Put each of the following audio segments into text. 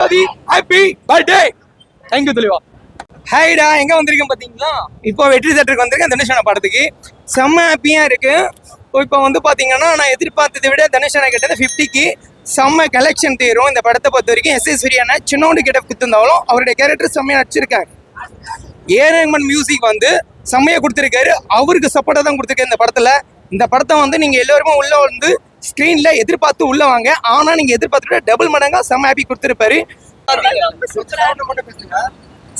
Happy birthday. Thank you தெளிவா. ஹாய்டா, எங்க வந்திருக்கேன் பாத்தீங்களா? இப்போ வெற்றி தேட்டருக்கு வந்திருக்கேன் தனுஷனா படத்துக்கு. செம்ம ஹாப்பியா இருக்கு. இப்போ வந்து பாத்தீங்கன்னா நான் எதிர்பார்த்ததை விட தனுஷனா கிட்ட 50க்கு செம்ம கலெக்ஷன் தீரும். இந்த படத்தை பொறுத்த வரைக்கும் எஸ் சூர்யானா சின்னோண்டு கிட்ட குத்துந்தாலும் அவருடைய கேரக்டர் செம்மையா நடிச்சிருக்காரு. ஏரங்கன் மியூசிக் வந்து செம்மையா கொடுத்துருக்காரு. அவருக்கு சப்போர்ட்டா தான் கொடுத்துருக்காரு இந்த படத்துல. இந்த படத்தை வந்து நீங்க எல்லாருமே உள்ள வந்து ஸ்கிரீன்ல எதிர்பார்த்து உள்ள வாங்க. ஆனா நீங்க எதிர்பார்த்துட்டு டபுள் மடங்கா செம்ம ஹாப்பி கொடுத்துருப்பாரு.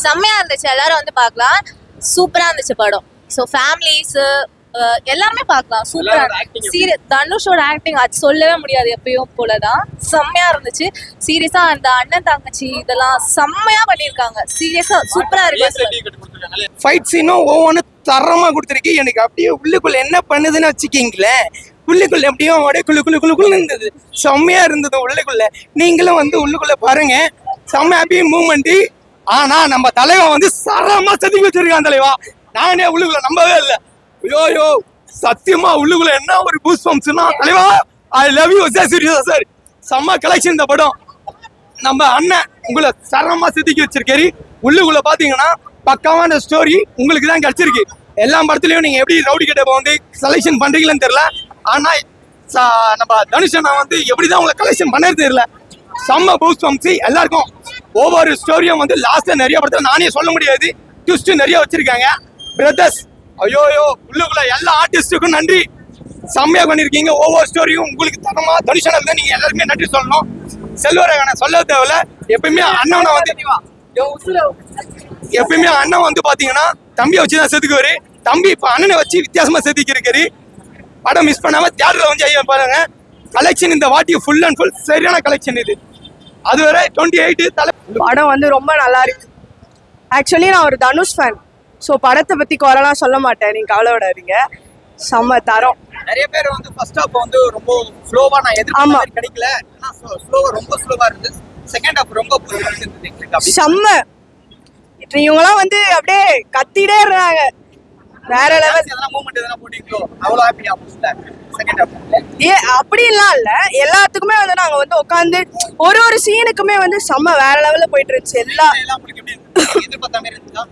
செம்மையா இருந்துச்சு. எல்லாரும் வந்து பார்க்கலாம். சூப்பரா இருந்துச்சு படம். ஸோ ஃபேமிலிஸ் எல்லாருமே பார்க்கலாம். சூப்பரா சீரியஸ். தனுஷோட ஆக்டிங் அது சொல்லவே முடியாது. எப்பயும் போலதான் செம்மையா இருந்துச்சு. சீரியஸா அந்த அண்ணன் தங்கச்சி இதெல்லாம் செம்மையா பண்ணிருக்காங்க. சீரியஸா சூப்பரா இருக்கு. ஃபைட் சீனும் ஒவ்வொன்றும் தரமா கொடுத்துருக்கு. எனக்கு அப்படியே உள்ளுக்குள்ள என்ன பண்ணுதுன்னு வச்சுக்கிங்களேன். உள்ளுக்குள்ள எப்படியும் அப்படியே குள்ளு இருந்தது. செம்மையா இருந்தது உள்ளுக்குள்ள. நீங்களும் வந்து உள்ளுக்குள்ள பாருங்க. செம்ம ஹாப்பி மூமெண்ட். ஆனா நம்ம தலைவன் வந்து சரமா செதுக்கி வச்சிருக்கான் தலைவா. நானே உள்ளுக்குள்ள நம்பவே இல்லை. ஐயோ சத்தியமா உள்ளுக்குள்ள என்ன ஒரு பூஸ்ட் பம்ப்ஸ்னா தலைவா. I love you sir. செம்ம கலெக்ஷன் இந்த படம். நம்ம அண்ணன் உங்களை சரமா செதுக்கி வச்சிருக்காரு. உள்ளுக்குள்ள பாத்தீங்கன்னா பக்காவான ஸ்டோரி உங்களுக்கு தான் கிடைச்சிருக்கு. எல்லா படத்துலயும் நீங்க எப்படி ரவுடி கிட்ட வந்து செலெக்ஷன் பண்றீங்கன்னு தெரியல. ஆனா நம்ம தனுஷனா வந்து எப்படிதான் உங்களை கலெக்ஷன் பண்ணது தெரியல. செம்ம பூஸ்ட் பம்ப்ஸ் எல்லாருக்கும். ஒவ்வொரு ஸ்டோரியும் வந்து லாஸ்ட்ல நிறைய படத்துல நானே சொல்ல முடியாது. ட்விஸ்ட் நிறைய வச்சிருக்காங்க. பிரதர்ஸ் ஐயோ உள்ளுக்குள்ள எல்லா ஆர்டிஸ்டுக்கும் நன்றி. செம்மையா பண்ணிருக்கீங்க. ஒவ்வொரு ஸ்டோரியும் உங்களுக்கு தரமா தனுஷனுக்கு தான் நீங்க எல்லாருமே நன்றி சொல்லணும். செல்வரகனை சொல்ல தேவையில்ல. எப்பயுமே அண்ணனை வந்து அண்ணன் வந்து பாத்தீங்கன்னா தம்பியை வச்சுதான் செதுக்குவாரு. தம்பி இப்ப அண்ணனை வச்சு வித்தியாசமா செதுக்கி இருக்காரு. படம் மிஸ் பண்ணாம தியேட்டர்ல வந்து ஐயா பாருங்க. கலெக்ஷன் இந்த வாட்டி ஃபுல் அண்ட் ஃபுல் சரியான கலெக்ஷன் இது. அதுவரை 28 படம் வந்து ரொம்ப நல்லா இருக்கு. ஆக்சுவலி நான் ஒரு தனுஷ் ஃபேன். ஸோ படத்தை பத்தி குறைலாம் சொல்ல மாட்டேன். நீங்க கவலைப்படாதீங்க. செம்ம தரம். நிறைய பேர் வந்து ஃபர்ஸ்ட் ஹாஃப் வந்து ரொம்ப ஸ்லோவா நான் எதிர்பார்த்த கிடைக்கல. ரொம்ப ஸ்லோவா இருந்துச்சு. செகண்ட் ஹாஃப் ரொம்ப இருந்துச்சு. செம்ம. இவங்கலாம் வந்து அப்படியே கத்திட்டே இருந்தாங்க. வேற லெவல். மூமெண்ட் எதனா போட்டீங்களோ அவ்வளவு ஹாப்பியா போச்சுல செகண்ட் ஹாஃப். அப்படிலாம் இல்ல. எல்லாத்துக்குமே வந்து நாங்க வந்து உட்காந்து ஒரு சீனுக்குமே வந்து செம்ம வேற லெவல்ல போயிட்டு இருந்துச்சு. எல்லாம் எதிர்பார்த்த மாதிரி இருந்துச்சா?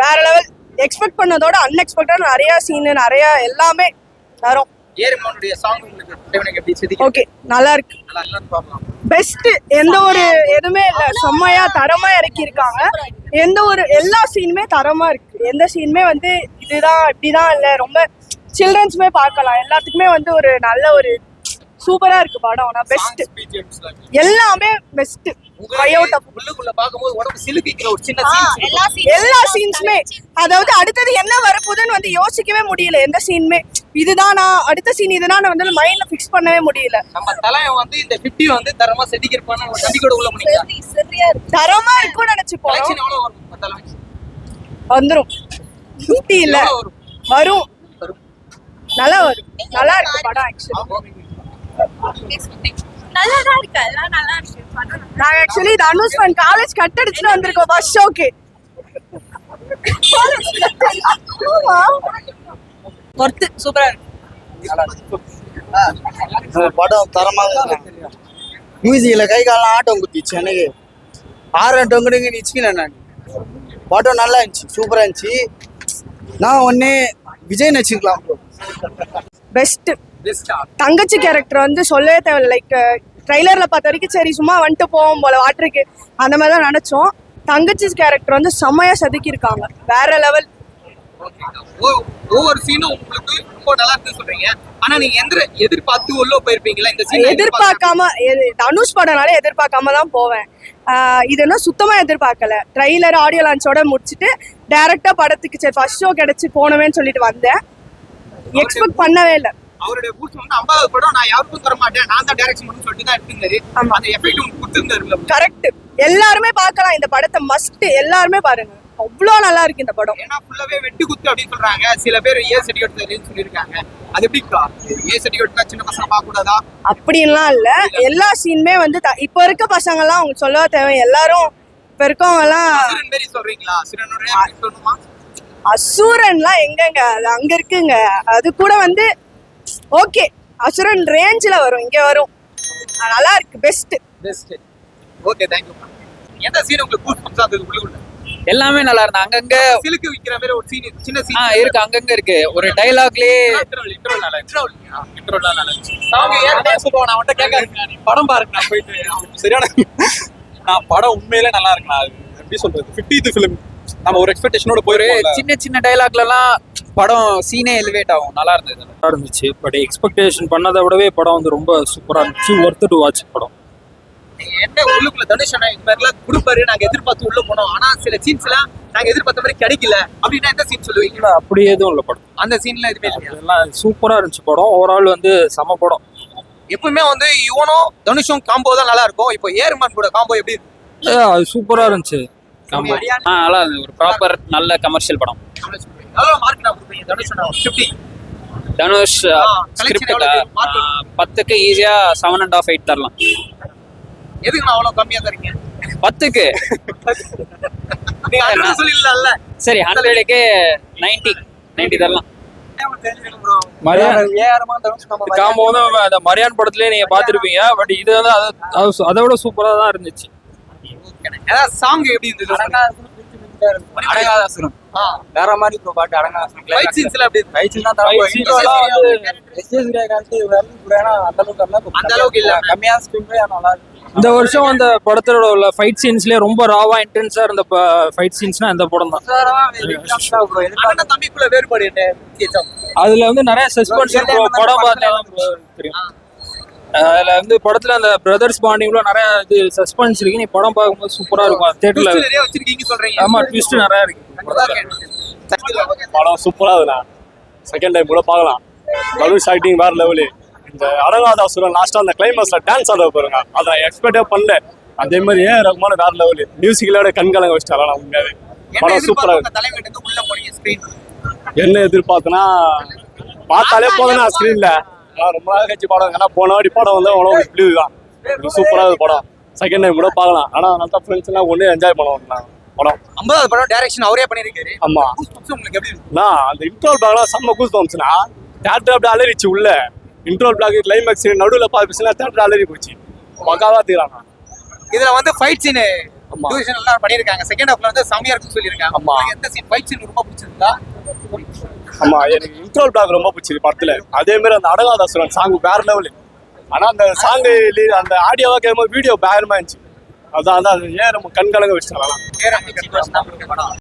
வேற லெவல். எக்ஸ்பெக்ட் பண்ணதோட அன்எக்ஸ்பெக்டட் நிறைய சீன் நிறைய எல்லாமே தரும். ஏரங்கனுடைய சாங் உங்களுக்கு எப்படி செதுக்கி? ஓகே நல்லா இருக்கு. பெஸ்ட். எந்த ஒரு எதுவுமே இல்ல. செம்மையா தரமா இறக்கி இருக்காங்க. எந்த ஒரு எல்லா சீனுமே தரமா இருக்கு. எந்த சீனுமே வந்து இதுதான் இப்படிதான் இல்ல. ரொம்ப சில்ட்ரன்ஸுமே பார்க்கலாம். எல்லாத்துக்குமே வந்து ஒரு நல்ல ஒரு சூப்பரா இருக்கு படம். நான் பெஸ்ட். எல்லாமே பெஸ்ட். உள்ளுக்குள்ள பாக்கும்போது உடம்பு சிலுக்கிக்கிற ஒரு சின்ன சீன். எல்லா சீன்ஸுமே அதாவது அடுத்தது என்ன வரப்போகுதுன்னு வந்து யோசிக்கவே முடியல. எந்த சீனுமே இதுதான் அடுத்த சீன் இதுதான் வந்து மைண்ட்ல ஃபிக்ஸ் பண்ணவே முடியல. நம்ம தலைவன் வந்து இந்த 50 வந்து தரமா செதுக்கிருப்பான ஒரு நம்பிக்கையோட உள்ள முடியல. தரமா இருக்கும்னு நினைச்சு போறோம். வந்துரும் 50 இல்ல வரும். நல்லா வரும். நல்லா இருக்கு படம். ஆக்சுவலி நல்லாதான் இருக்கு. எல்லாம் நல்லா இருக்கு. நாங்க actually Dhanush fan. College cut அடிச்சுட்டு வந்திருக்கோம் ஃபர்ஸ்ட் ஷோக்கு. ஒர்த்து சூப்பரா இருக்கு. படம் தரமாக இருக்கு. மியூசிக்ல கை காலம் ஆட்டம் குத்திச்சு. எனக்கு ஆரம் டொங்குடுங்க நிச்சுக்கினேன் நான். படம் நல்லா இருந்துச்சு. சூப்பரா இருந்துச்சு. நான் ஒன்னே விஜய் நடிச்சுக்கலாம். பெஸ்ட். தங்கச்சி கேரக்டர் வந்து சொல்லவே தேவையில்லை. லைக் ட்ரைலர்ல பார்த்த வரைக்கும் சரி சும்மா வந்துட்டு போவோம் போல வாட்டருக்கு அந்த மாதிரி தான் நினைச்சோம். தங்கச்சி கேரக்டர் வந்து செம்மையா செதுக்கி இருக்காங்க. வேற லெவல். ஒவ்வொரு சீனும் உங்களுக்கு ரொம்ப நல்லா இருக்கு சொல்றீங்க. ஆனா நீங்க எதிர்பார்த்து உள்ள போயிருப்பீங்களா? இந்த சீன் எதிர்பார்க்காம தனுஷ் படம்னாலே எதிர்பார்க்காம தான் போவேன். இதெல்லாம் சுத்தமா எதிர்பார்க்கல. ட்ரைலர் ஆடியோ லான்ச்சோட முடிச்சுட்டு டைரக்டா படத்துக்கு சரி ஃபர்ஸ்ட் ஷோ கிடைச்சு போனவேன்னு சொல்லிட்டு வந்தேன். எக்ஸ்பெக்ட் பண்ணவே இல்லை. அவருடைய பூஸ்ட் வந்து 50 படம் நான் யாருக்கும் தர மாட்டேன், நான் தான் டைரக்ஷன் பண்ணி சொல்லிட்டு தான் எடுத்துருந்தாரு. அந்த எஃபெக்ட் உங்களுக்கு கொடுத்துருந்தாரு. கரெக்ட். எல்லாருமே பார்க்கலாம் இந்த படத்தை. மஸ்ட் எல்லாருமே பாருங்க. அவ்வளோ நல்லா இருக்கு இந்த படம். ஏன்னா ஃபுல்லாவே வெட்டு குத்து அப்படின்னு சொல்றாங்க. சில பேர் ஏ சர்டிஃபிகேட் தரேன்னு சொல்லியிருக்காங்க. அது எப்படிக்கா? ஏ சர்டிஃபிகேட்னா சின்ன பசங்க பார்க்க கூடாதா? அப்படின்லாம் இல்ல. எல்லா சீனுமே வந்து இப்ப இருக்க பசங்க எல்லாம் அவங்க சொல்ல தேவை. எல்லாரும் இப்ப இருக்கவங்க எல்லாம் சொல்றீங்களா? சொல்லணுமா? அசுரன்லாம் எங்கங்க அது அங்க இருக்குங்க. அது கூட வந்து ஓகே அசுரன் ரேஞ்சில் வரும். இங்க வரும். நல்லா இருக்கு. பெஸ்ட். Okay thank you. எந்த சீன் உங்களுக்கு கூஸ் பம்ஸா இருந்தது உள்ளுக்குள்ள? எல்லாமே நல்லா இருந்தா அங்கங்க சிலுக்கு விக்கிற மாதிரி ஒரு சீன், சின்ன சீன் இருக்கு, அங்கங்க இருக்கு. ஒரு டைலாக்லயே இன்ட்ரோல் நல்லா இருந்துச்சு. சாங் ஏற்கனவே சொல்லுவான், நான் அவன்கிட்ட கேட்க நீ படம் பாருங்க, நான் போயிட்டு சரியான நான் படம் உண்மையிலே நல்லா இருக்குண்ணா. அது எப்படி சொல்றது, 50th ஃபிலிம் நம்ம ஒரு எக்ஸ்பெக்டேஷனோட ஒரு போயிருக்கோம். சின்ன சின்ன டைலாக்ல எல்லாம் படம் சீனே எலிவேட் ஆகும். நல்லா இருந்தது. நல்லா இருந்துச்சு. பட் எக்ஸ்பெக்டேஷன் பண்ணதை விடவே படம் வந்து ரொம்ப சூப்பரா இருந்துச்சு. ஒர்த் டு வாட்ச் படம். நீங்க என்ன உள்ளுக்குள்ள தனுஷ் அண்ணா இந்த மாதிரிலாம் கொடுப்பாரு, நாங்க எதிர்பார்த்து உள்ள போனோம், ஆனா சில சீன்ஸ் எல்லாம் நாங்க எதிர்பார்த்த மாதிரி கிடைக்கல அப்படின்னா எந்த சீன் சொல்லுவீங்க? இல்ல, அப்படி எதுவும் இல்லை படம். அந்த சீன்ல எதுவுமே இல்லையா? எல்லாம் சூப்பரா இருந்துச்சு படம். ஓவரால் வந்து செம படம். எப்பவுமே வந்து யுவனும் தனுஷும் காம்போ தான் நல்லா இருக்கும். இப்போ ஏர்மன் கூட காம்போ எப்படி இருக்கு? அது சூப்பரா இருந்துச்சு. ஆமா. நல்லா இருந்தது. ஒரு ப்ராப்பர் நல்ல கமர்ஷியல் படம். எவ்வளவு மார்க் நான் கொடுப்பீங்க தனுஷ் அண்ணா? 50. தனுஷ் collection ஸ்கிரிப்டுக்கு எவ்வளவு? mark 10க்கு ஈஸியா 7.5 8 தரலாம். எதுக்கு நான் அவ்வளவு கம்மியா தரீங்க? 10க்கு நீங்க அண்ணா சொல்லிடலாம்ல. சரி 100க்கு 90 தரலாம். மரியான் காம்போ வந்து அந்த மரியான் படத்துலயே நீங்க பாத்திருப்பீங்க. பட் இது வந்து அதை விட சூப்பரா தான் இருந்துச்சு. ஏதாவது சாங் எப்படி இருந்தது? அடங்காதாசுரம் ஆ, வேற மாதிரி இப்போ பாட்டு அடங்காதாசுரம் fight scenes எல்லாம் எப்படி இருக்கு? கைச்சு தான் Fight scenes எல்லாம் வந்து அந்த அளவுக்கு இல்ல. கம்மியான ஸ்கிரீன் நல்லா இருக்கு. இந்த வருஷம் அந்த படத்தோட உள்ள ஃபைட் சீன்ஸ்லயே ரொம்ப ராவா இன்டென்ஸா இருந்த ஃபைட் சீன்ஸ்னா இந்த படம் தான். அண்ணன் தம்பிக்குள்ள வேறுபாடு என்ன வித்தியாசம்? அதுல வந்து நிறைய சஸ்பென்ஸ் இருக்கும். படம் பார்த்தாலும் தெரியும். அதுல வந்து படத்துல அந்த பிரதர்ஸ் பாண்டிங்ல நிறைய இது சஸ்பென்ஸ் இருக்கு. நீ படம் பார்க்கும்போது சூப்பரா இருக்கும். தியேட்டர்ல Twist நிறைய வச்சிருக்கீங்க சொல்றீங்க. ஆமா, ட்விஸ்ட் நிறைய இருக்கு. படம் சூப்பரா இருக்குண்ணா. செகண்ட் டைம் கூட பார்க்கலாம். தனுஷ் ஆக்டிங் வேற லெவலு. இந்த அடங்காதாசுரன் லாஸ்டா அந்த கிளைமேக்ஸ்ல டான்ஸ் ஆட பாருங்க, அதை எக்ஸ்பெக்டே பண்ணல. அதே மாதிரி ரகுமான வேற லெவலு. மியூசிக்கலோட கண்கலங்க வச்சுட்டாரா உண்மையாவே. படம் சூப்பரா இருக்கு. தலைவர்கிட்ட உள்ள போறீங்க ஸ்கிரீன். என்ன எதிர்பார்த்தனா பார்த்தாலே போதும்னா ஸ்கிரீன்ல. ரொம்ப நாள் கழிச்சு படம். ஏன்னா போன வாட்டி படம் வந்து அவ்வளோ பிடிவு தான். சூப்பரா இருக்கு படம். செகண்ட் டைம் கூட பார்க்கலாம். ஆனா நல்லா ஃப்ரெண்ட்ஸ் எல்லாம் ஒண்ணு என்ஜாய் பண்ணுவோம் படம். 50வது படம் டைரக்ஷன் அவரே பண்ணிருக்காரு. ஆமா. உங்களுக்கு எப்படி இருக்கு? நான் அந்த இன்ட்ரோல் பிளாக்லாம் செம்ம கூஸ் பம்ப்ஸ்னா தேட்டர் அப்படியே அலறிச்சு உள்ள. இன்ட்ரோல் பிளாக் கிளைமேக்ஸ் நடுவில் பார்த்துச்சுன்னா தேட்டர் அலறி போச்சு. பக்காவா தீராங்க. இதுல வந்து ஃபைட் சீன் ஆமா. டியூஷன் எல்லாம் பண்ணிருக்காங்க. செகண்ட் ஹாஃப்ல வந்து செமையா இருக்குன்னு சொல்லிருக்காங்க. ஆமா. உங்களுக்கு எந்த சீன் ஃபைட் சீன் ரொம்ப பிடிச்சிருந்தா? ஆமா, எனக்கு இன்ட்ரோல் பிளாக் ரொம்ப பிடிச்சிருக்கு படத்துல. அதே மாதிரி அந்த அடங்காதாசுரன் சாங் வேற லெவலு. ஆனா அந்த சாங் அந்த ஆடியோவா கேட்கும்போது வீடியோ பயங்கரமா இருந்துச்சு. அதான் ஏன் நம்ம கண்கலங்க வச்சுட்டாங்க. வேற படம்